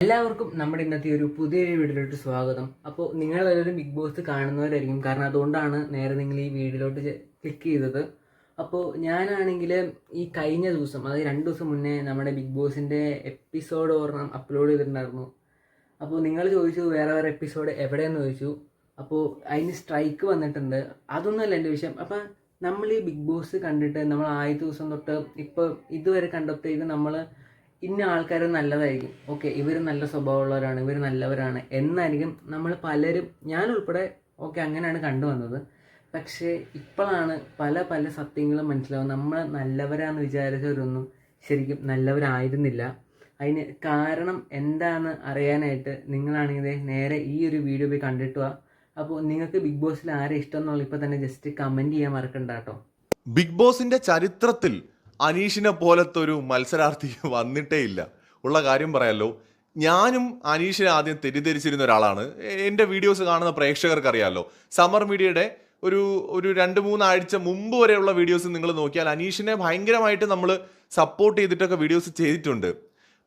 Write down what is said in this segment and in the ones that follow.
എല്ലാവർക്കും നമ്മുടെ ഇന്നത്തെ ഒരു പുതിയൊരു വീഡിയോയിലോട്ട് സ്വാഗതം. അപ്പോൾ നിങ്ങളെല്ലാവരും ബിഗ് ബോസ് കാണുന്നവരായിരിക്കും, കാരണം അതുകൊണ്ടാണ് നേരെ നിങ്ങൾ ഈ വീഡിയോയിലോട്ട് ക്ലിക്ക് ചെയ്തത്. അപ്പോൾ ഞാനാണെങ്കിൽ ഈ കഴിഞ്ഞ ദിവസം, അതായത് 2 ദിവസം മുന്നേ നമ്മുടെ ബിഗ് ബോസിൻ്റെ എപ്പിസോഡ് ഒരെണ്ണം അപ്ലോഡ് ചെയ്തിട്ടുണ്ടായിരുന്നു. അപ്പോൾ നിങ്ങൾ ചോദിച്ചു വേറെ വേറെ എപ്പിസോഡ് എവിടെയെന്ന് ചോദിച്ചു. അപ്പോൾ അതിന് സ്ട്രൈക്ക് വന്നിട്ടുണ്ട്. അതൊന്നുമല്ല എൻ്റെ വിഷയം. അപ്പം നമ്മൾ ഈ ബിഗ് ബോസ് കണ്ടിട്ട് നമ്മൾ ആദ്യത്തെ ദിവസം തൊട്ട് ഇപ്പോൾ ഇതുവരെ കണ്ടപ്പോഴത്തേക്കും നമ്മൾ ഇന്ന ആൾക്കാർ നല്ലതായിരിക്കും, ഓക്കെ ഇവർ നല്ല സ്വഭാവമുള്ളവരാണ്, ഇവർ നല്ലവരാണ് എന്നായിരിക്കും നമ്മൾ പലരും, ഞാൻ ഉൾപ്പെടെ ഓക്കെ അങ്ങനെയാണ് കണ്ടുവന്നത്. പക്ഷേ ഇപ്പോഴാണ് പല പല സത്യങ്ങളും മനസ്സിലാവും. നമ്മൾ നല്ലവരാന്ന് വിചാരിച്ചവരൊന്നും ശരിക്കും നല്ലവരായിരുന്നില്ല. അതിന് കാരണം എന്താണെന്ന് അറിയാനായിട്ട് നിങ്ങളാണെങ്കിൽ നേരെ ഈ ഒരു വീഡിയോ പോയി കണ്ടിട്ട് വാ. അപ്പോൾ നിങ്ങൾക്ക് ബിഗ് ബോസിൽ ആരെ ഇഷ്ടം എന്നുള്ള ഇപ്പോൾ തന്നെ ജസ്റ്റ് കമൻറ്റ് ചെയ്യാൻ മറക്കണ്ട കേട്ടോ. ബിഗ് ബോസിന്റെ ചരിത്രത്തിൽ അനീഷിനെ പോലത്തെ ഒരു മത്സരാർത്ഥി വന്നിട്ടേ ഇല്ല. ഉള്ള കാര്യം പറയാലോ, ഞാനും അനീഷിനെ ആദ്യം തെറ്റിദ്ധരിച്ചിരുന്ന ഒരാളാണ്. എൻ്റെ വീഡിയോസ് കാണുന്ന പ്രേക്ഷകർക്ക് അറിയാമല്ലോ, സമർ മീഡിയയുടെ ഒരു 2-3 ആഴ്ച മുമ്പ് വരെയുള്ള വീഡിയോസ് നിങ്ങൾ നോക്കിയാൽ അനീഷിനെ ഭയങ്കരമായിട്ട് നമ്മൾ സപ്പോർട്ട് ചെയ്തിട്ടൊക്കെ വീഡിയോസ് ചെയ്തിട്ടുണ്ട്.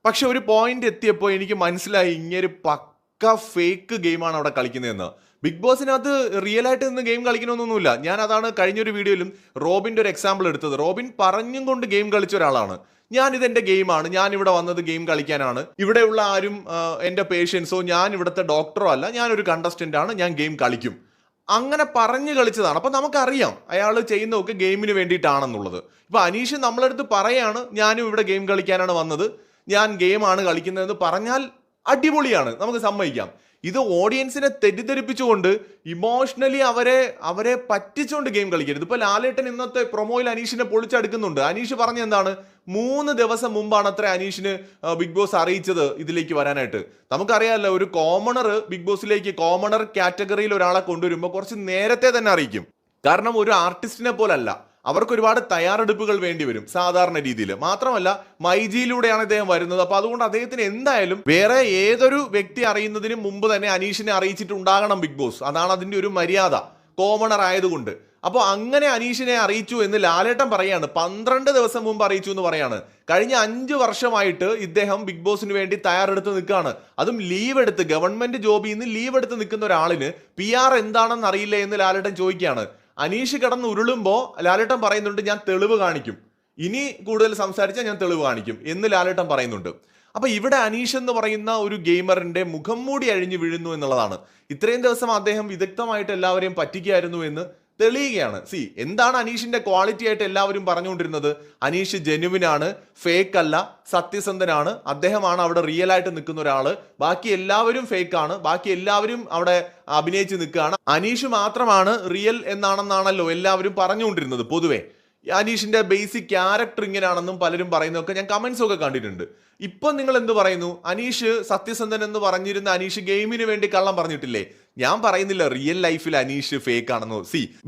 പക്ഷെ ഒരു പോയിന്റ് എത്തിയപ്പോൾ എനിക്ക് മനസ്സിലായി ഇങ്ങനൊരു പക്ക ഫേക്ക് ഗെയിമാണ് അവിടെ കളിക്കുന്നതെന്ന്. ബിഗ് ബോസിനകത്ത് റിയൽ ആയിട്ട് നിന്ന് ഗെയിം കളിക്കണമെന്നൊന്നുമില്ല. ഞാൻ അതാണ് കഴിഞ്ഞൊരു വീഡിയോയിലും റോബിൻ്റെ ഒരു എക്സാമ്പിൾ എടുത്തത്. റോബിൻ പറഞ്ഞും കൊണ്ട് ഗെയിം കളിച്ച ഒരാളാണ്. ഞാനിത് എൻ്റെ ഗെയിമാണ്, ഞാൻ ഇവിടെ വന്നത് ഗെയിം കളിക്കാനാണ്, ഇവിടെയുള്ള ആരും എൻ്റെ പേഷ്യൻസോ ഞാൻ ഇവിടുത്തെ ഡോക്ടറോ അല്ല, ഞാനൊരു കണ്ടസ്റ്റൻ്റ് ആണ്, ഞാൻ ഗെയിം കളിക്കും, അങ്ങനെ പറഞ്ഞു കളിച്ചതാണ്. അപ്പം നമുക്കറിയാം അയാൾ ചെയ്യുന്നതൊക്കെ ഗെയിമിന് വേണ്ടിയിട്ടാണെന്നുള്ളത്. ഇപ്പം അനീഷ് നമ്മളടുത്ത് പറയാണ് ഞാനും ഇവിടെ ഗെയിം കളിക്കാനാണ് വന്നത്, ഞാൻ ഗെയിമാണ് കളിക്കുന്നതെന്ന് പറഞ്ഞാൽ അടിപൊളിയാണ്, നമുക്ക് സമ്മതിക്കാം. ഇത് ഓഡിയൻസിനെ തെറ്റിദ്ധരിപ്പിച്ചുകൊണ്ട് ഇമോഷണലി അവരെ പറ്റിച്ചുകൊണ്ട് ഗെയിം കളിക്കരുത്. ഇപ്പൊ ലാലേട്ടൻ ഇന്നത്തെ പ്രൊമോയിൽ അനീഷിനെ പൊളിച്ചെടുക്കുന്നുണ്ട്. അനീഷ് പറഞ്ഞ എന്താണ്, 3 ദിവസം മുമ്പാണ് അത്ര അനീഷിന് ബിഗ് ബോസ് അറിയിച്ചത് ഇതിലേക്ക് വരാനായിട്ട്. നമുക്കറിയാമല്ലോ, ഒരു കോമണർ ബിഗ് ബോസിലേക്ക് കോമണർ കാറ്റഗറിയിൽ ഒരാളെ കൊണ്ടുവരുമ്പോൾ കുറച്ച് നേരത്തെ തന്നെ അറിയിക്കും. കാരണം ഒരു ആർട്ടിസ്റ്റിനെ പോലല്ല, അവർക്ക് ഒരുപാട് തയ്യാറെടുപ്പുകൾ വേണ്ടി വരും സാധാരണ രീതിയിൽ. മാത്രമല്ല മൈജിയിലൂടെയാണ് അദ്ദേഹം വരുന്നത്. അപ്പൊ അതുകൊണ്ട് അദ്ദേഹത്തിന് എന്തായാലും വേറെ ഏതൊരു വ്യക്തി അറിയുന്നതിന് മുമ്പ് തന്നെ അനീഷിനെ അറിയിച്ചിട്ടുണ്ടാകണം ബിഗ് ബോസ്. അതാണ് അതിന്റെ ഒരു മര്യാദ, കോമണർ ആയതുകൊണ്ട്. അപ്പോൾ അങ്ങനെ അനീഷിനെ അറിയിച്ചു എന്ന് ലാലേട്ടൻ പറയാണ്. 12 ദിവസം മുമ്പ് അറിയിച്ചു എന്ന് പറയാണ്. കഴിഞ്ഞ 5 വർഷമായിട്ട് ഇദ്ദേഹം ബിഗ് ബോസിന് വേണ്ടി തയ്യാറെടുത്ത് നിൽക്കുകയാണ്. അതും ലീവ് എടുത്ത്, ഗവൺമെന്റ് ജോബിൽ നിന്ന് ലീവ് എടുത്ത് നിൽക്കുന്ന ഒരാളിന് PR എന്താണെന്ന് അറിയില്ല എന്ന് ലാലേട്ടൻ ചോദിക്കുകയാണ്. അനീഷ് കിടന്ന് ഉരുളുമ്പോൾ ലാലേട്ടൻ പറയുന്നുണ്ട് ഞാൻ തെളിവ് കാണിക്കും, ഇനി കൂടുതൽ സംസാരിച്ചാൽ ഞാൻ തെളിവ് കാണിക്കും എന്ന് ലാലേട്ടൻ പറയുന്നുണ്ട്. അപ്പൊ ഇവിടെ അനീഷ് എന്ന് പറയുന്ന ഒരു ഗെയിമറിന്റെ മുഖം മൂടി അഴിഞ്ഞു വീഴുന്നു എന്നുള്ളതാണ്. ഇത്രയും ദിവസം അദ്ദേഹം വിദഗ്ധമായിട്ട് എല്ലാവരെയും പറ്റിക്കുകയായിരുന്നു എന്ന് തെളിയുകയാണ്. എന്താണ് അനീഷിന്റെ ക്വാളിറ്റി ആയിട്ട് എല്ലാവരും പറഞ്ഞുകൊണ്ടിരുന്നത്? അനീഷ് ജെനുവിനാണ്, ഫേക്ക് അല്ല, സത്യസന്ധനാണ്, അദ്ദേഹമാണ് അവിടെ റിയൽ ആയിട്ട് നിൽക്കുന്ന ഒരാള്, ബാക്കി എല്ലാവരും ഫേക്ക് ആണ്, ബാക്കി എല്ലാവരും അവിടെ അഭിനയിച്ച് നിൽക്കുകയാണ്, അനീഷ് മാത്രമാണ് റിയൽ എന്നാണെന്നാണല്ലോ എല്ലാവരും പറഞ്ഞുകൊണ്ടിരുന്നത്. പൊതുവെ അനീഷിന്റെ ബേസിക് ക്യാരക്ടർ ഇങ്ങനെയാണെന്നും പലരും പറയുന്നതൊക്കെ ഞാൻ കമന്റ്സ് ഒക്കെ കണ്ടിട്ടുണ്ട്. ഇപ്പൊ നിങ്ങൾ എന്ത് പറയുന്നു? അനീഷ് സത്യസന്ധൻ എന്ന് പറഞ്ഞിരുന്ന അനീഷ് ഗെയിമിന് വേണ്ടി കള്ളം പറഞ്ഞിട്ടില്ലേ? ഞാൻ പറയുന്നില്ല റിയൽ ലൈഫിൽ അനീഷ് ഫേക്ക് ആണെന്നോ.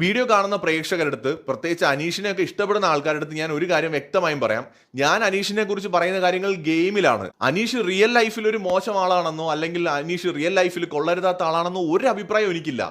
വീഡിയോ കാണുന്ന പ്രേക്ഷകരുടെ അടുത്ത്, പ്രത്യേകിച്ച് അനീഷിനെ ഒക്കെ ഇഷ്ടപ്പെടുന്ന ആൾക്കാരുടെ അടുത്ത് ഞാൻ ഒരു കാര്യം വ്യക്തമായും പറയാം. ഞാൻ അനീഷിനെ കുറിച്ച് പറയുന്ന കാര്യങ്ങൾ ഗെയിമിലാണ്. അനീഷ് റിയൽ ലൈഫിൽ ഒരു മോശം ആളാണെന്നോ അല്ലെങ്കിൽ അനീഷ് റിയൽ ലൈഫിൽ കൊള്ളരുതാത്ത ആളാണെന്നോ ഒരു അഭിപ്രായം എനിക്കില്ല.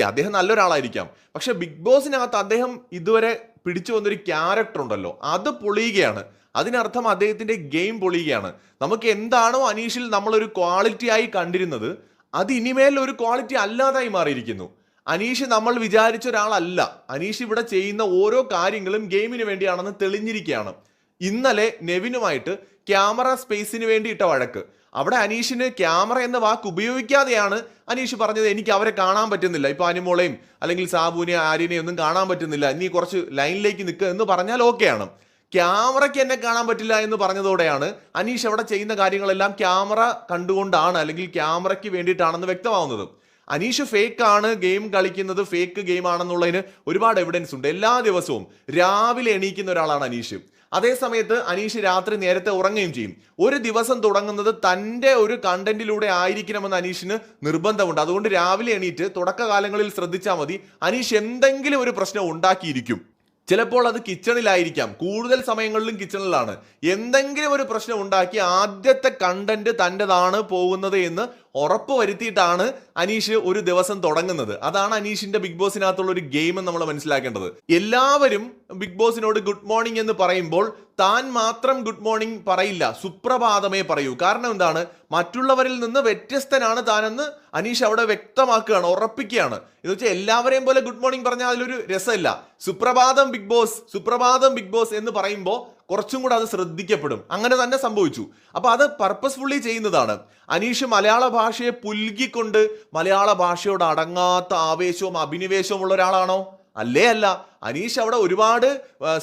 അദ്ദേഹം നല്ലൊരാളായിരിക്കാം, പക്ഷെ ബിഗ് ബോസിനകത്ത് അദ്ദേഹം ഇതുവരെ പിടിച്ചു വന്നൊരു ക്യാരക്ടർ ഉണ്ടല്ലോ, അത് പൊളിയുകയാണ്. അതിനർത്ഥം അദ്ദേഹത്തിന്റെ ഗെയിം പൊളിയുകയാണ്. നമുക്ക് എന്താണോ അനീഷിൽ നമ്മളൊരു ക്വാളിറ്റി ആയി കണ്ടിരുന്നത്, അത് ഇനിമേൽ ഒരു ക്വാളിറ്റി അല്ലാതായി മാറിയിരിക്കുന്നു. അനീഷ് നമ്മൾ വിചാരിച്ച ഒരാളല്ല. അനീഷ് ഇവിടെ ചെയ്യുന്ന ഓരോ കാര്യങ്ങളും ഗെയിമിന് വേണ്ടിയാണെന്ന് തെളിഞ്ഞിരിക്കുകയാണ്. ഇന്നലെ നെവിനുമായിട്ട് ക്യാമറ സ്പേസിന് വേണ്ടി ഇട്ട വഴക്ക്, അവിടെ അനീഷിന് ക്യാമറ എന്ന വാക്ക് ഉപയോഗിക്കാതെയാണ് അനീഷ് പറഞ്ഞത് എനിക്ക് അവരെ കാണാൻ പറ്റുന്നില്ല, ഇപ്പൊ അനിമോളെയും അല്ലെങ്കിൽ സാബുവിനെ ആര്യനെയും ഒന്നും കാണാൻ പറ്റുന്നില്ല, നീ കുറച്ച് ലൈനിലേക്ക് നിൽക്കുക എന്ന് പറഞ്ഞാൽ ഓക്കെയാണ്. ക്യാമറയ്ക്ക് എന്നെ കാണാൻ പറ്റില്ല എന്ന് പറഞ്ഞതോടെയാണ് അനീഷ് അവിടെ ചെയ്യുന്ന കാര്യങ്ങളെല്ലാം ക്യാമറ കണ്ടുകൊണ്ടാണ് അല്ലെങ്കിൽ ക്യാമറയ്ക്ക് വേണ്ടിയിട്ടാണെന്ന് വ്യക്തമാവുന്നത്. അനീഷ് ഫേക്ക് ആണ്, ഗെയിം കളിക്കുന്നത് ഫേക്ക് ഗെയിം ആണെന്നുള്ളതിന് ഒരുപാട് എവിഡൻസ് ഉണ്ട്. എല്ലാ ദിവസവും രാവിലെ എണീക്കുന്ന ഒരാളാണ് അനീഷ്. അതേ സമയത്ത് അനീഷ് രാത്രി നേരത്തെ ഉറങ്ങുകയും ചെയ്യും. ഒരു ദിവസം തുടങ്ങുന്നത് തൻ്റെ ഒരു കണ്ടന്റിലൂടെ ആയിരിക്കണമെന്ന് അനീഷിന് നിർബന്ധമുണ്ട്. അതുകൊണ്ട് രാവിലെ എണീറ്റ് തുടക്കകാലങ്ങളിൽ ശ്രദ്ധിച്ചാൽ മതി, അനീഷ് എന്തെങ്കിലും ഒരു പ്രശ്നം ഉണ്ടാക്കിയിരിക്കും. ചിലപ്പോൾ അത് കിച്ചണിലായിരിക്കാം, കൂടുതൽ സമയങ്ങളിലും കിച്ചണിലാണ്. എന്തെങ്കിലും ഒരു പ്രശ്നം ഉണ്ടാക്കി ആദ്യത്തെ കണ്ടന്റ് തൻ്റെതാണ് പോകുന്നത് എന്ന് ഉറപ്പ് വരുത്തിയിട്ടാണ് അനീഷ് ഒരു ദിവസം തുടങ്ങുന്നത്. അതാണ് അനീഷിന്റെ ബിഗ് ബോസിനകത്തുള്ള ഒരു ഗെയിം എന്ന് നമ്മൾ മനസ്സിലാക്കേണ്ടത്. എല്ലാവരും ബിഗ് ബോസിനോട് ഗുഡ് മോർണിംഗ് എന്ന് പറയുമ്പോൾ താൻ മാത്രം ഗുഡ് മോർണിംഗ് പറയില്ല, സുപ്രഭാതമേ പറയൂ. കാരണം എന്താണ്, മറ്റുള്ളവരിൽ നിന്ന് വ്യത്യസ്തനാണ് താനെന്ന് അനീഷ് അവിടെ വ്യക്തമാക്കുകയാണ്, ഉറപ്പിക്കുകയാണ്. എന്ന് വെച്ചാൽ എല്ലാവരെയും പോലെ ഗുഡ് മോർണിംഗ് പറഞ്ഞാൽ അതിലൊരു രസമില്ല. സുപ്രഭാതം ബിഗ് ബോസ്, സുപ്രഭാതം ബിഗ് ബോസ് എന്ന് പറയുമ്പോൾ കുറച്ചും കൂടെ അത് ശ്രദ്ധിക്കപ്പെടും. അങ്ങനെ തന്നെ സംഭവിച്ചു. അപ്പൊ അത് പർപ്പസ്ഫുള്ളി ചെയ്യുന്നതാണ്. അനീഷ് മലയാള ഭാഷയെ പുൽകിക്കൊണ്ട് മലയാള ഭാഷയോട് അടങ്ങാത്ത ആവേശവും അഭിനിവേശവും ഉള്ള ഒരാളാണോ? അല്ലേ അല്ല. അനീഷ് അവിടെ ഒരുപാട്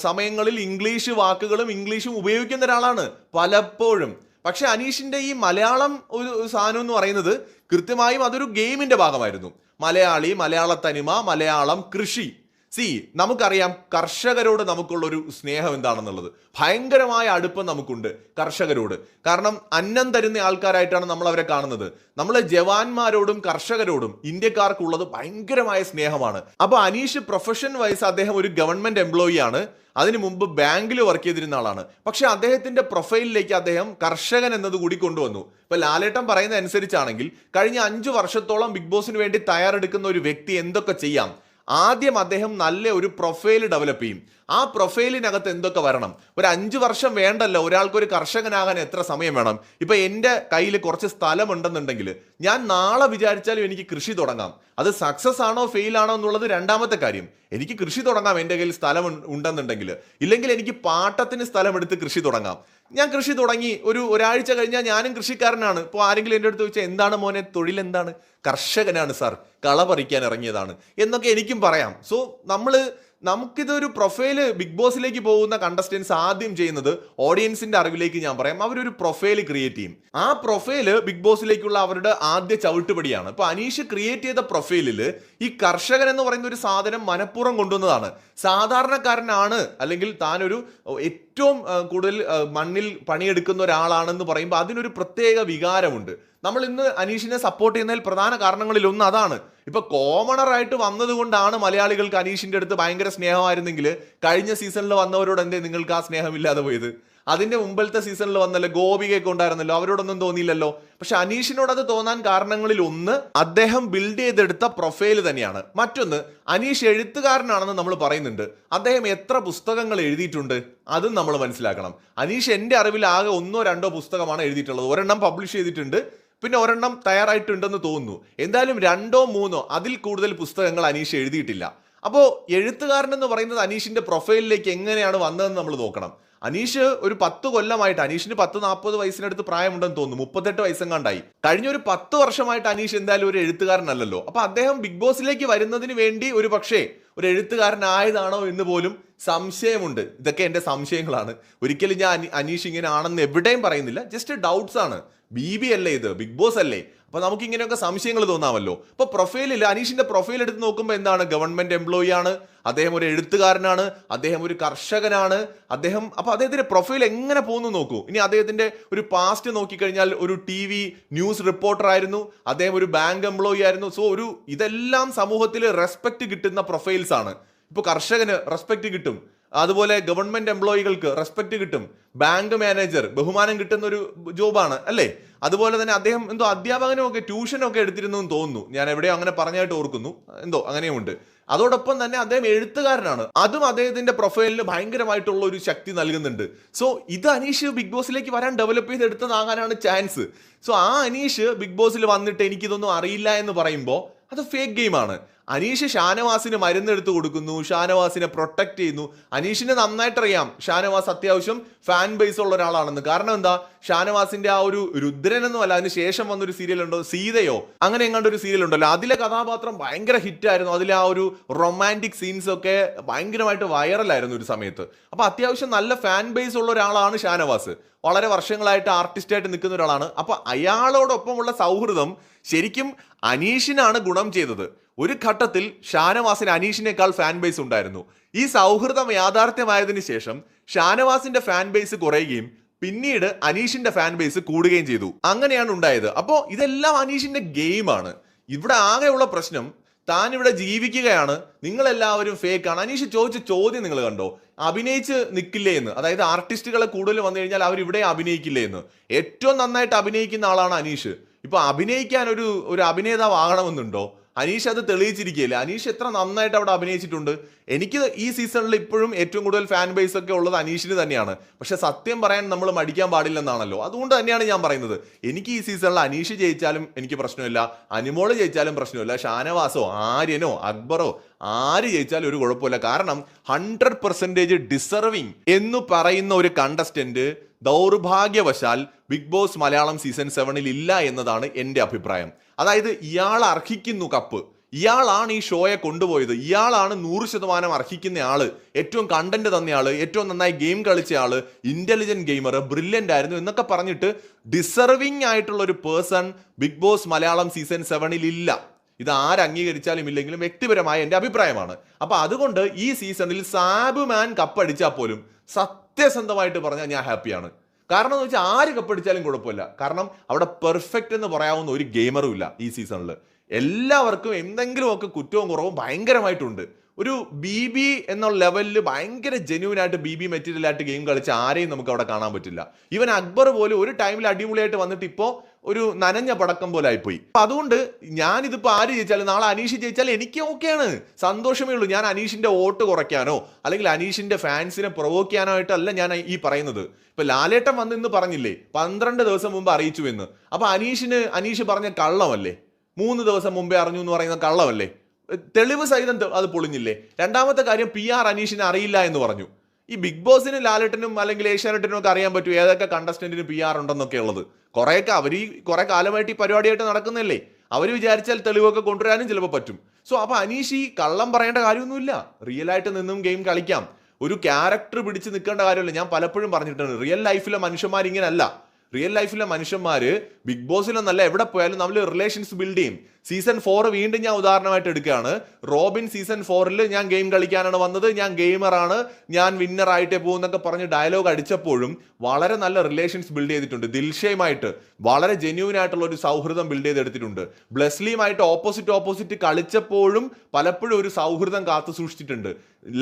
സമയങ്ങളിൽ ഇംഗ്ലീഷ് വാക്കുകളും ഇംഗ്ലീഷും ഉപയോഗിക്കുന്ന ഒരാളാണ് പലപ്പോഴും. പക്ഷെ അനീഷിന്റെ ഈ മലയാളം ഒരു സാധനം എന്ന് പറയുന്നത് കൃത്യമായും അതൊരു ഗെയിമിന്റെ ഭാഗമായിരുന്നു. മലയാളി, മലയാള തനിമ, മലയാളം, കൃഷി. നമുക്കറിയാം കർഷകരോട് നമുക്കുള്ള ഒരു സ്നേഹം എന്താണെന്നുള്ളത്. ഭയങ്കരമായ അടുപ്പം നമുക്കുണ്ട് കർഷകരോട്. കാരണം അന്നം തരുന്ന ആൾക്കാരായിട്ടാണ് നമ്മൾ അവരെ കാണുന്നത്. നമ്മൾ ജവാന്മാരോടും കർഷകരോടും ഇന്ത്യക്കാർക്കുള്ളത് ഭയങ്കരമായ സ്നേഹമാണ്. അപ്പൊ അനീഷ് പ്രൊഫഷൻ വൈസ് അദ്ദേഹം ഒരു ഗവൺമെന്റ് എംപ്ലോയി ആണ്. അതിനു മുമ്പ് ബാങ്കിൽ വർക്ക് ചെയ്തിരുന്ന ആളാണ്. പക്ഷെ അദ്ദേഹത്തിന്റെ പ്രൊഫൈലിലേക്ക് അദ്ദേഹം കർഷകൻ എന്നത് കൂടി കൊണ്ടുവന്നു. ഇപ്പൊ ലാലേട്ടൻ പറയുന്ന അനുസരിച്ചാണെങ്കിൽ കഴിഞ്ഞ 5 വർഷത്തോളം ബിഗ് ബോസിന് വേണ്ടി തയ്യാറെടുക്കുന്ന ഒരു വ്യക്തി എന്തൊക്കെ ചെയ്യാം, ആദ്യം അദ്ദേഹം നല്ല ഒരു പ്രൊഫൈൽ ഡെവലപ്പ് ചെയ്യും. ആ പ്രൊഫൈലിനകത്ത് എന്തൊക്കെ വരണം? ഒരു 5 വർഷം വേണ്ടല്ലോ ഒരാൾക്ക് ഒരു കർഷകനാകാൻ എത്ര സമയം വേണം? ഇപ്പൊ എൻ്റെ കയ്യിൽ കുറച്ച് സ്ഥലമുണ്ടെന്നുണ്ടെങ്കിൽ ഞാൻ നാളെ വിചാരിച്ചാലും എനിക്ക് കൃഷി തുടങ്ങാം. അത് സക്സസ് ആണോ ഫെയിൽ ആണോ എന്നുള്ളത് രണ്ടാമത്തെ കാര്യം. എനിക്ക് കൃഷി തുടങ്ങാം എൻ്റെ കയ്യിൽ സ്ഥലം ഉണ്ടെന്നുണ്ടെങ്കിൽ. ഇല്ലെങ്കിൽ എനിക്ക് പാട്ടത്തിന് സ്ഥലമെടുത്ത് കൃഷി തുടങ്ങാം. ഞാൻ കൃഷി തുടങ്ങി ഒരാഴ്ച കഴിഞ്ഞാൽ ഞാനും കൃഷിക്കാരനാണ്. ഇപ്പോൾ ആരെങ്കിലും എൻ്റെ അടുത്ത് ചോദിച്ചാൽ എന്താണ് മോനെ തൊഴിൽ, എന്താണ്? കർഷകനാണ് സാർ, കള പറിക്കാൻ ഇറങ്ങിയതാണ് എന്നൊക്കെ എനിക്കും പറയാം. സോ നമുക്കിതൊരു പ്രൊഫൈല് ബിഗ് ബോസിലേക്ക് പോകുന്ന കണ്ടസ്റ്റൻസ് ആദ്യം ചെയ്യുന്നത് ഓഡിയൻസിന്റെ അറിവിലേക്ക് ഞാൻ പറയാം, അവരൊരു പ്രൊഫൈല് ക്രിയേറ്റ് ചെയ്യും. ആ പ്രൊഫൈല് ബിഗ് ബോസിലേക്കുള്ള അവരുടെ ആദ്യ ചവിട്ടുപടിയാണ്. ഇപ്പൊ അനീഷ് ക്രിയേറ്റ് ചെയ്ത പ്രൊഫൈലില് ഈ കർഷകൻ എന്ന് പറയുന്ന ഒരു സാധനം മനഃപൂർവ്വം കൊണ്ടുവന്നതാണ്. സാധാരണക്കാരനാണ്, അല്ലെങ്കിൽ താനൊരു ഏറ്റവും കൂടുതൽ മണ്ണിൽ പണിയെടുക്കുന്ന ഒരാളാണെന്ന് പറയുമ്പോൾ അതിനൊരു പ്രത്യേക വികാരമുണ്ട്. നമ്മൾ ഇന്ന് അനീഷിനെ സപ്പോർട്ട് ചെയ്യുന്നതിൽ പ്രധാന കാരണങ്ങളിൽ ഒന്ന് അതാണ്. ഇപ്പൊ കോമണറായിട്ട് വന്നത് കൊണ്ടാണ് മലയാളികൾക്ക് അനീഷിന്റെ അടുത്ത് ഭയങ്കര സ്നേഹമായിരുന്നെങ്കിൽ കഴിഞ്ഞ സീസണിൽ വന്നവരോട് എന്തേ നിങ്ങൾക്ക് ആ സ്നേഹമില്ലാതെ പോയത്? അതിന്റെ മുമ്പത്തെ സീസണിൽ വന്നല്ലോ, ഗോപികയൊക്കെ ഉണ്ടായിരുന്നല്ലോ, അവരോടൊന്നും തോന്നിയില്ലല്ലോ. പക്ഷെ അനീഷിനോട് അത് തോന്നാൻ കാരണങ്ങളിൽ ഒന്ന് അദ്ദേഹം ബിൽഡ് ചെയ്തെടുത്ത പ്രൊഫൈൽ തന്നെയാണ്. മറ്റൊന്ന്, അനീഷ് എഴുത്തുകാരനാണെന്ന് നമ്മൾ പറയുന്നുണ്ട്. അദ്ദേഹം എത്ര പുസ്തകങ്ങൾ എഴുതിയിട്ടുണ്ട് അതും നമ്മൾ മനസ്സിലാക്കണം. അനീഷ് എൻ്റെ അറിവിൽ ആകെ 1-2 പുസ്തകമാണ് എഴുതിയിട്ടുള്ളത്. ഒരെണ്ണം പബ്ലിഷ് ചെയ്തിട്ടുണ്ട്, പിന്നെ ഒരെണ്ണം തയ്യാറായിട്ടുണ്ടെന്ന് തോന്നുന്നു. എന്തായാലും 2-3 അതിൽ കൂടുതൽ പുസ്തകങ്ങൾ അനീഷ് എഴുതിയിട്ടില്ല. അപ്പോൾ എഴുത്തുകാരൻ എന്ന് പറയുന്നത് അനീഷിന്റെ പ്രൊഫൈലിലേക്ക് എങ്ങനെയാണ് വന്നതെന്ന് നമ്മൾ നോക്കണം. അനീഷ് ഒരു 10 കൊല്ലമായിട്ട്, അനീഷിന് 40 വയസ്സിനടുത്ത് പ്രായമുണ്ടെന്ന് തോന്നുന്നു, 38 വയസ്സെങ്ങാണ്ടായി. കഴിഞ്ഞ ഒരു 10 വർഷമായിട്ട് അനീഷ് എന്തായാലും ഒരു എഴുത്തുകാരനല്ലല്ലോ. അപ്പൊ അദ്ദേഹം ബിഗ് ബോസിലേക്ക് വരുന്നതിന് വേണ്ടി ഒരു പക്ഷേ ഒരു എഴുത്തുകാരനായതാണോ എന്ന് പോലും സംശയമുണ്ട്. ഇതൊക്കെ എൻ്റെ സംശയങ്ങളാണ്. ഒരിക്കലും ഞാൻ അനീഷ് ഇങ്ങനെ ആണെന്ന് എവിടെയും പറയുന്നില്ല, ജസ്റ്റ് ഡൗട്ട്സ് ആണ്. BB അല്ലേ ഇത്, ബിഗ് ബോസ് അല്ലേ? അപ്പൊ നമുക്ക് ഇങ്ങനെയൊക്കെ സംശയങ്ങൾ തോന്നാമല്ലോ. അപ്പൊ പ്രൊഫൈലിൽ അനീഷിന്റെ പ്രൊഫൈൽ എടുത്ത് നോക്കുമ്പോൾ എന്താണ്, ഗവൺമെന്റ് എംപ്ലോയി ആണ്, അദ്ദേഹം ഒരു എഴുത്തുകാരനാണ്, അദ്ദേഹം ഒരു കർഷകനാണ്, അപ്പൊ അദ്ദേഹത്തിന്റെ പ്രൊഫൈൽ എങ്ങനെ പോകുന്നു നോക്കൂ. ഇനി അദ്ദേഹത്തിന്റെ ഒരു പാസ്റ്റ് നോക്കിക്കഴിഞ്ഞാൽ ഒരു TV ന്യൂസ് റിപ്പോർട്ടർ ആയിരുന്നു, അദ്ദേഹം ഒരു ബാങ്ക് എംപ്ലോയി ആയിരുന്നു. സോ ഇതെല്ലാം സമൂഹത്തിൽ റെസ്പെക്ട് കിട്ടുന്ന പ്രൊഫൈൽസ് ആണ്. ഇപ്പൊ കർഷകന് റെസ്പെക്ട് കിട്ടും, അതുപോലെ ഗവൺമെന്റ് എംപ്ലോയികൾക്ക് റെസ്പെക്ട് കിട്ടും, ബാങ്ക് മാനേജർ ബഹുമാനം കിട്ടുന്ന ഒരു ജോബാണ് അല്ലേ? അതുപോലെ തന്നെ അദ്ദേഹം എന്തോ അധ്യാപകനും ഒക്കെ ട്യൂഷനും ഒക്കെ എടുത്തിരുന്നു എന്ന് തോന്നുന്നു, ഞാൻ എവിടെയോ അങ്ങനെ പറഞ്ഞായിട്ട് ഓർക്കുന്നു, എന്തോ അങ്ങനെയുമുണ്ട്. അതോടൊപ്പം തന്നെ അദ്ദേഹം എഴുത്തുകാരനാണ്, അതും അദ്ദേഹത്തിന്റെ പ്രൊഫൈലിന് ഭയങ്കരമായിട്ടുള്ള ഒരു ശക്തി നൽകുന്നുണ്ട്. സോ ഇത് അനീഷ് ബിഗ് ബോസിലേക്ക് വരാൻ ഡെവലപ്പ് ചെയ്തെടുത്തതാകാനാണ് ചാൻസ്. സോ ആ അനീഷ് ബിഗ് ബോസിൽ വന്നിട്ട് എനിക്കിതൊന്നും അറിയില്ല എന്ന് പറയുമ്പോൾ അത് ഫേക്ക് ഗെയിമാണ്. അനീഷ് ഷാനവാസിന് മരുന്നെടുത്ത് കൊടുക്കുന്നു, ഷാനവാസിനെ പ്രൊട്ടക്ട് ചെയ്യുന്നു. അനീഷിന് നന്നായിട്ടറിയാം ഷാനവാസ് അത്യാവശ്യം ഫാൻ ബേസ് ഉള്ള ഒരാളാണെന്ന്. കാരണം എന്താ, ഷാനവാസിന്റെ ആ ഒരു രുദ്രനൊന്നും അല്ല, അതിന് ശേഷം വന്നൊരു സീരിയൽ ഉണ്ടോ, സീതയോ അങ്ങനെ എങ്ങാണ്ട് ഒരു സീരിയൽ ഉണ്ടല്ലോ, അതിലെ കഥാപാത്രം ഭയങ്കര ഹിറ്റായിരുന്നു. അതിലെ ആ ഒരു റൊമാൻറ്റിക് സീൻസ് ഒക്കെ ഭയങ്കരമായിട്ട് വൈറലായിരുന്നു ഒരു സമയത്ത്. അപ്പൊ അത്യാവശ്യം നല്ല ഫാൻ ബേസ് ഉള്ള ഒരാളാണ് ഷാനവാസ്, വളരെ വർഷങ്ങളായിട്ട് ആർട്ടിസ്റ്റായിട്ട് നിൽക്കുന്ന ഒരാളാണ്. അപ്പൊ അയാളോടൊപ്പമുള്ള സൗഹൃദം ശരിക്കും അനീഷിനാണ് ഗുണം ചെയ്തത്. ഒരു ഘട്ടത്തിൽ ഷാനവാസിന് അനീഷിനേക്കാൾ ഫാൻ ബേസ് ഉണ്ടായിരുന്നു. ഈ സൗഹൃദം യാഥാർത്ഥ്യമായതിനു ശേഷം ഷാനവാസിന്റെ ഫാൻ ബേസ് കുറയുകയും പിന്നീട് അനീഷിന്റെ ഫാൻ ബേസ് കൂടുകയും ചെയ്തു. അങ്ങനെയാണ് ഉണ്ടായത്. അപ്പോൾ ഇതെല്ലാം അനീഷിന്റെ ഗെയിമാണ്. ഇവിടെ ആകെയുള്ള പ്രശ്നം, താൻ ഇവിടെ ജീവിക്കുകയാണ്, നിങ്ങളെല്ലാവരും ഫേക്കാണ്. അനീഷ് ചോദിച്ച ചോദ്യം നിങ്ങൾ കണ്ടോ, അഭിനയിച്ച് നിൽക്കില്ലേ എന്ന്. അതായത് ആർട്ടിസ്റ്റുകളെ കൂടുതൽ വന്നു കഴിഞ്ഞാൽ അവർ ഇവിടെ അഭിനയിക്കില്ലേ എന്ന്. ഏറ്റവും നന്നായിട്ട് അഭിനയിക്കുന്ന ആളാണ് അനീഷ്. ഇപ്പൊ അഭിനയിക്കാൻ ഒരു അഭിനേതാവ് ആകണമെന്നുണ്ടോ? അനീഷ് അത് തെളിയിച്ചിരിക്കുകയില്ല. അനീഷ് എത്ര നന്നായിട്ട് അവിടെ അഭിനയിച്ചിട്ടുണ്ട്. എനിക്ക് ഈ സീസണിൽ ഇപ്പോഴും ഏറ്റവും കൂടുതൽ ഫാൻ ബേസ് ഒക്കെ ഉള്ളത് അനീഷിന് തന്നെയാണ്. പക്ഷെ സത്യം പറയാൻ നമ്മൾ മടിക്കാൻ പാടില്ലെന്നാണല്ലോ. അതുകൊണ്ട് തന്നെയാണ് ഞാൻ പറയുന്നത്, എനിക്ക് ഈ സീസണിൽ അനീഷ് ജയിച്ചാലും എനിക്ക് പ്രശ്നമില്ല, അനിമോള് ജയിച്ചാലും പ്രശ്നമില്ല, ഷാനവാസോ ആര്യനോ അക്ബറോ ആര് ജയിച്ചാലും ഒരു കുഴപ്പമില്ല. കാരണം 100% ഡിസർവിങ് എന്ന് പറയുന്ന ഒരു കണ്ടസ്റ്റന്റ് ദൗർഭാഗ്യവശാൽ ബിഗ് ബോസ് മലയാളം സീസൺ 7 ഇല്ല എന്നതാണ് എൻ്റെ അഭിപ്രായം. അതായത് ഇയാൾ അർഹിക്കുന്നു കപ്പ്, ഇയാളാണ് ഈ ഷോയെ കൊണ്ടുപോയത്, ഇയാളാണ് 100% അർഹിക്കുന്ന ആള്, ഏറ്റവും കണ്ടന്റ് തന്നയാള്, ഏറ്റവും നന്നായി ഗെയിം കളിച്ച ആള്, ഇന്റലിജന്റ് ഗെയിമർ, ബ്രില്യന്റ് ആയിരുന്നു എന്നൊക്കെ പറഞ്ഞിട്ട് ഡിസർവിങ് ആയിട്ടുള്ള ഒരു person Bigg Boss Malayalam season 7 ഇല്ല. ഇത് ആര് അംഗീകരിച്ചാലും ഇല്ലെങ്കിലും വ്യക്തിപരമായ എൻ്റെ അഭിപ്രായമാണ്. അപ്പൊ അതുകൊണ്ട് ഈ സീസണിൽ സാബുമാൻ കപ്പടിച്ചാൽ പോലും സത്യസന്ധമായിട്ട് പറഞ്ഞാൽ ഞാൻ ഹാപ്പിയാണ്. കാരണം എന്ന് വെച്ചാൽ ആര് കപ്പടിച്ചാലും കുഴപ്പമില്ല. കാരണം അവിടെ പെർഫെക്റ്റ് എന്ന് പറയാവുന്ന ഒരു ഗെയിമറും ഇല്ല ഈ സീസണിൽ. എല്ലാവർക്കും എന്തെങ്കിലുമൊക്കെ കുറ്റവും കുറവും ഭയങ്കരമായിട്ടുണ്ട്. ഒരു BB എന്നുള്ള ലെവലിൽ ഭയങ്കര ജെന്യൂൻ ആയിട്ട് BB മെറ്റീരിയൽ ആയിട്ട് ഗെയിം കളിച്ച ആരെയും നമുക്ക് അവിടെ കാണാൻ പറ്റില്ല. ഈവൻ അക്ബർ പോലും ഒരു ടൈമിൽ അടിപൊളിയായിട്ട് വന്നിട്ട് ഇപ്പോൾ ഒരു നനഞ്ഞ പടക്കം പോലെ ആയിപ്പോയി. അപ്പൊ അതുകൊണ്ട് ഞാനിതിപ്പോൾ ആര് ജയിച്ചാലും നാളെ അനീഷ് ജയിച്ചാലും എനിക്ക് ഓക്കെയാണ്, സന്തോഷമേ ഉള്ളൂ. ഞാൻ അനീഷിന്റെ വോട്ട് കുറയ്ക്കാനോ അല്ലെങ്കിൽ അനീഷിന്റെ ഫാൻസിനെ പ്രൊവോക്ക് ചെയ്യാനായിട്ടല്ല ഞാൻ ഈ പറയുന്നത്. ഇപ്പൊ ലാലേട്ടൻ വന്ന് ഇന്ന് പറഞ്ഞില്ലേ 12 ദിവസം മുമ്പ് അറിയിച്ചു എന്ന്. അപ്പൊ അനീഷ് പറഞ്ഞ കള്ളമല്ലേ? 3 ദിവസം മുമ്പേ അറിഞ്ഞു എന്ന് പറയുന്ന കള്ളമല്ലേ? തെളിവ് സഹിതം അത് പൊളിഞ്ഞില്ലേ? രണ്ടാമത്തെ കാര്യം PR അനീഷിനെ അറിയില്ല എന്ന് പറഞ്ഞു. ഈ ബിഗ് ബോസിന് ലാലേട്ടനും അല്ലെങ്കിൽ ഏഷ്യാനെറ്റിനും ഒക്കെ അറിയാൻ പറ്റും ഏതൊക്കെ കണ്ടസ്റ്റന്റിന് PR ഉണ്ടെന്നൊക്കെ ഉള്ളത്. കുറെയൊക്കെ അവർ കുറെ കാലമായിട്ട് ഈ പരിപാടിയായിട്ട് നടക്കുന്നല്ലേ. അവർ വിചാരിച്ചാൽ തെളിവൊക്കെ കൊണ്ടുവരാനും ചിലപ്പോൾ പറ്റും. സോ അപ്പൊ അനീഷ് ഈ കള്ളം പറയേണ്ട കാര്യമൊന്നുമില്ല. റിയൽ ആയിട്ട് നിന്നും ഗെയിം കളിക്കാം. ഒരു ക്യാരക്ടർ പിടിച്ച് നിൽക്കേണ്ട കാര്യമില്ല. ഞാൻ പലപ്പോഴും പറഞ്ഞിട്ടുണ്ട്, റിയൽ ലൈഫിലെ മനുഷ്യന്മാർ ഇങ്ങനല്ല. റിയൽ ലൈഫിലെ മനുഷ്യന്മാര് ബിഗ് ബോസിലൊന്നല്ല, എവിടെ പോയാലും നമ്മൾ റിലേഷൻസ് ബിൽഡ് ചെയ്യും. സീസൺ 4 വീണ്ടും ഞാൻ ഉദാഹരണമായിട്ട് എടുക്കുകയാണ്. റോബിൻ സീസൺ 4 ഞാൻ ഗെയിം കളിക്കാനാണ് വന്നത്, ഞാൻ ഗെയിമറാണ്, ഞാൻ വിന്നർ ആയിട്ടേ പോകുന്നൊക്കെ പറഞ്ഞ് ഡയലോഗ് അടിച്ചപ്പോഴും വളരെ നല്ല റിലേഷൻസ് ബിൽഡ് ചെയ്തിട്ടുണ്ട്. ദിൽഷയുമായിട്ട് വളരെ ജെന്യൂൻ ആയിട്ടുള്ള ഒരു സൗഹൃദം ബിൽഡ് ചെയ്തെടുത്തിട്ടുണ്ട്. ബ്ലെസ്ലിയുമായിട്ട് ഓപ്പോസിറ്റ് കളിച്ചപ്പോഴും പലപ്പോഴും ഒരു സൗഹൃദം കാത്തു സൂക്ഷിച്ചിട്ടുണ്ട്.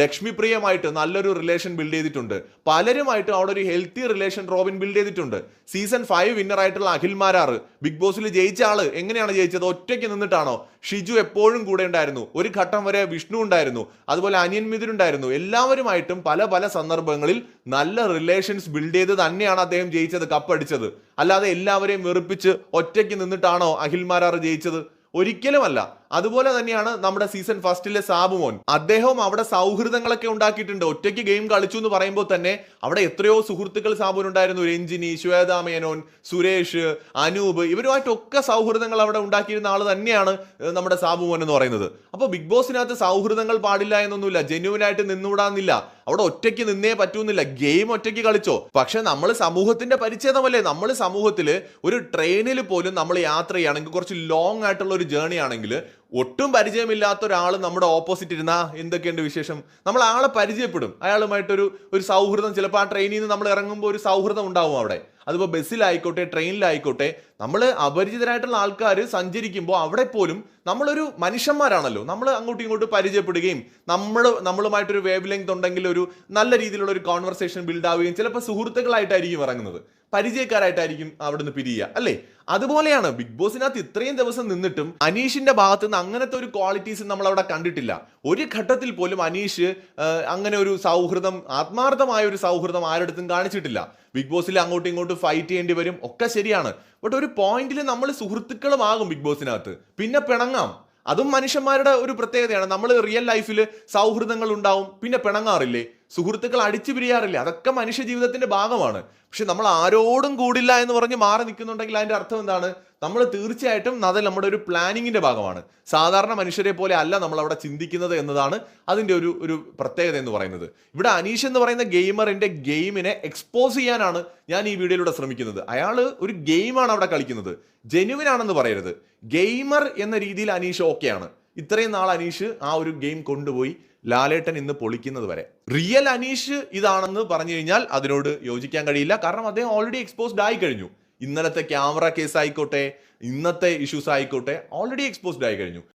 ലക്ഷ്മി പ്രിയമായിട്ട് നല്ലൊരു റിലേഷൻ ബിൽഡ് ചെയ്തിട്ടുണ്ട്. പലരുമായിട്ടും അവിടെ ഒരു ഹെൽത്തി റിലേഷൻ റോബിൻ ബിൽഡ് ചെയ്തിട്ടുണ്ട്. സീസൺ 5 വിന്നർ ആയിട്ടുള്ള അഖിൽ മാരാർ ബിഗ് ബോസിൽ ജയിച്ച ആള് എങ്ങനെയാണ് ജയിച്ചത്? ഒറ്റയ്ക്ക് നിന്നിട്ടാണോ? ഷിജു എപ്പോഴും കൂടെ ഉണ്ടായിരുന്നു. ഒരു ഘട്ടം വരെ വിഷ്ണു ഉണ്ടായിരുന്നു, അതുപോലെ അനിയൻ മിഥുൻ ഉണ്ടായിരുന്നു. എല്ലാവരുമായിട്ടും പല സന്ദർഭങ്ങളിൽ നല്ല റിലേഷൻസ് ബിൽഡ് ചെയ്ത് തന്നെയാണ് അദ്ദേഹം ജയിച്ചത്, കപ്പടിച്ചത്. അല്ലാതെ എല്ലാവരെയും വെറുപ്പിച്ച് ഒറ്റയ്ക്ക് നിന്നിട്ടാണോ അഖിൽ മാരാർ ജയിച്ചത്? ഒരിക്കലുമല്ല. അതുപോലെ തന്നെയാണ് നമ്മുടെ സീസൺ 1 സാബുമോൻ. അദ്ദേഹവും അവിടെ സൗഹൃദങ്ങളൊക്കെ ഉണ്ടാക്കിയിട്ടുണ്ട്. ഒറ്റയ്ക്ക് ഗെയിം കളിച്ചു എന്ന് പറയുമ്പോൾ തന്നെ അവിടെ എത്രയോ സുഹൃത്തുക്കൾ സാബുനുണ്ടായിരുന്നു. രഞ്ജിനി, ശ്വേതാ മേനോൻ, സുരേഷ്, അനൂപ്, ഇവരുമായിട്ടൊക്കെ സൗഹൃദങ്ങൾ അവിടെ ഉണ്ടാക്കിയിരുന്ന ആൾ തന്നെയാണ് നമ്മുടെ സാബുമോൻ എന്ന് പറയുന്നത്. അപ്പോൾ ബിഗ് ബോസിനകത്ത് സൗഹൃദങ്ങൾ പാടില്ല എന്നൊന്നുമില്ല, ജെന്യൂൻ ആയിട്ട് നിന്നുകൂടാന്നില്ല, അവിടെ ഒറ്റയ്ക്ക് നിന്നേ പറ്റൂന്നില്ല. ഗെയിം ഒറ്റയ്ക്ക് കളിച്ചോ. പക്ഷെ നമ്മൾ സമൂഹത്തിന്റെ പരിച്ഛേദമല്ലേ. നമ്മൾ സമൂഹത്തില് ഒരു ട്രെയിനിൽ പോലും നമ്മൾ യാത്ര ചെയ്യുകയാണെങ്കിൽ, കുറച്ച് ലോങ് ആയിട്ടുള്ള ഒരു ജേർണി ആണെങ്കിൽ, ഒട്ടും പരിചയമില്ലാത്ത ഒരാൾ നമ്മുടെ ഓപ്പോസിറ്റ് ഇരുന്നാ എന്തൊക്കെയുണ്ട് വിശേഷം, നമ്മൾ ആളെ പരിചയപ്പെടും. അയാളുമായിട്ടൊരു സൗഹൃദം, ചിലപ്പോൾ ആ ട്രെയിനിൽ നിന്ന് നമ്മൾ ഇറങ്ങുമ്പോൾ ഒരു സൗഹൃദം ഉണ്ടാവും അവിടെ. അതിപ്പോൾ ബസ്സിലായിക്കോട്ടെ ട്രെയിനിലായിക്കോട്ടെ, നമ്മൾ അപരിചിതരായിട്ടുള്ള ആൾക്കാർ സഞ്ചരിക്കുമ്പോൾ അവിടെ പോലും നമ്മളൊരു മനുഷ്യന്മാരാണല്ലോ, നമ്മൾ അങ്ങോട്ടും ഇങ്ങോട്ടും പരിചയപ്പെടുകയും നമ്മളുമായിട്ടൊരു വേവ് ലെങ്ത് ഉണ്ടെങ്കിൽ ഒരു നല്ല രീതിയിലുള്ള ഒരു കോൺവെർസേഷൻ ബിൽഡ് ആവുകയും ചിലപ്പോൾ സുഹൃത്തുക്കളായിട്ടായിരിക്കും ഇറങ്ങുന്നത്, പരിചയക്കാരായിട്ടായിരിക്കും അവിടുന്ന് പിരിയുക അല്ലേ. അതുപോലെയാണ് ബിഗ് ബോസിനകത്ത് ഇത്രയും ദിവസം നിന്നിട്ടും അനീഷിന്റെ ഭാഗത്ത് നിന്ന് അങ്ങനത്തെ ഒരു ക്വാളിറ്റീസ് നമ്മൾ അവിടെ കണ്ടിട്ടില്ല. ഒരു ഘട്ടത്തിൽ പോലും അനീഷ് അങ്ങനെ ഒരു സൗഹൃദം, ആത്മാർത്ഥമായ ഒരു സൗഹൃദം ആരുടെടുത്തും കാണിച്ചിട്ടില്ല. ബിഗ് ബോസിൽ അങ്ങോട്ടും ഇങ്ങോട്ടും ഫൈറ്റ് ചെയ്യേണ്ടി വരും, ഒക്കെ ശരിയാണ്. ബട്ട് ഒരു പോയിന്റിൽ നമ്മൾ സുഹൃത്തുക്കളുമാകും ബിഗ് ബോസിനകത്ത്, പിന്നെ പിണങ്ങാം. അതും മനുഷ്യന്മാരുടെ ഒരു പ്രത്യേകതയാണ്. നമ്മൾ റിയൽ ലൈഫിൽ സൗഹൃദങ്ങൾ ഉണ്ടാവും, പിന്നെ പിണങ്ങാറില്ലേ, സുഹൃത്തുക്കൾ അടിച്ചു പിരിയാറില്ലേ, അതൊക്കെ മനുഷ്യ ജീവിതത്തിന്റെ ഭാഗമാണ്. പക്ഷെ നമ്മൾ ആരോടും കൂടില്ല എന്ന് പറഞ്ഞ് മാറി നിൽക്കുന്നുണ്ടെങ്കിൽ അതിന്റെ അർത്ഥം എന്താണ്? നമ്മൾ തീർച്ചയായിട്ടും അത് നമ്മുടെ ഒരു പ്ലാനിങ്ങിന്റെ ഭാഗമാണ്. സാധാരണ മനുഷ്യരെ പോലെ അല്ല നമ്മൾ അവിടെ ചിന്തിക്കുന്നത് എന്നതാണ് അതിന്റെ ഒരു പ്രത്യേകത എന്ന് പറയുന്നത്. ഇവിടെ അനീഷ് എന്ന് പറയുന്ന ഗെയിമറിന്റെ ഗെയിമിനെ എക്സ്പോസ് ചെയ്യാനാണ് ഞാൻ ഈ വീഡിയോയിലൂടെ ശ്രമിക്കുന്നത്. അയാൾ ഒരു ഗെയിമാണ് അവിടെ കളിക്കുന്നത്, ജെന്യുവിൻ ആണെന്ന് പറയരുത്. ഗെയിമർ എന്ന രീതിയിൽ അനീഷ് ഓക്കെയാണ്. ഇത്രയും നാൾ അനീഷ് ആ ഒരു ഗെയിം കൊണ്ടുപോയി ലാലേട്ടൻ ഇന്ന് പൊളിക്കുന്നത് വരെ. റിയൽ അനീഷ് ഇതാണെന്ന് പറഞ്ഞു കഴിഞ്ഞാൽ അതിനോട് യോജിക്കാൻ കഴിയില്ല. കാരണം അദ്ദേഹം ഓൾറെഡി എക്സ്പോസ്ഡ് ആയി കഴിഞ്ഞു. ഇന്നലത്തെ ക്യാമറ കേസ് ആയിക്കോട്ടെ, ഇന്നത്തെ ഇഷ്യൂസ് ആയിക്കോട്ടെ, ഓൾറെഡി എക്സ്പോസ്ഡ് ആയി കഴിഞ്ഞു.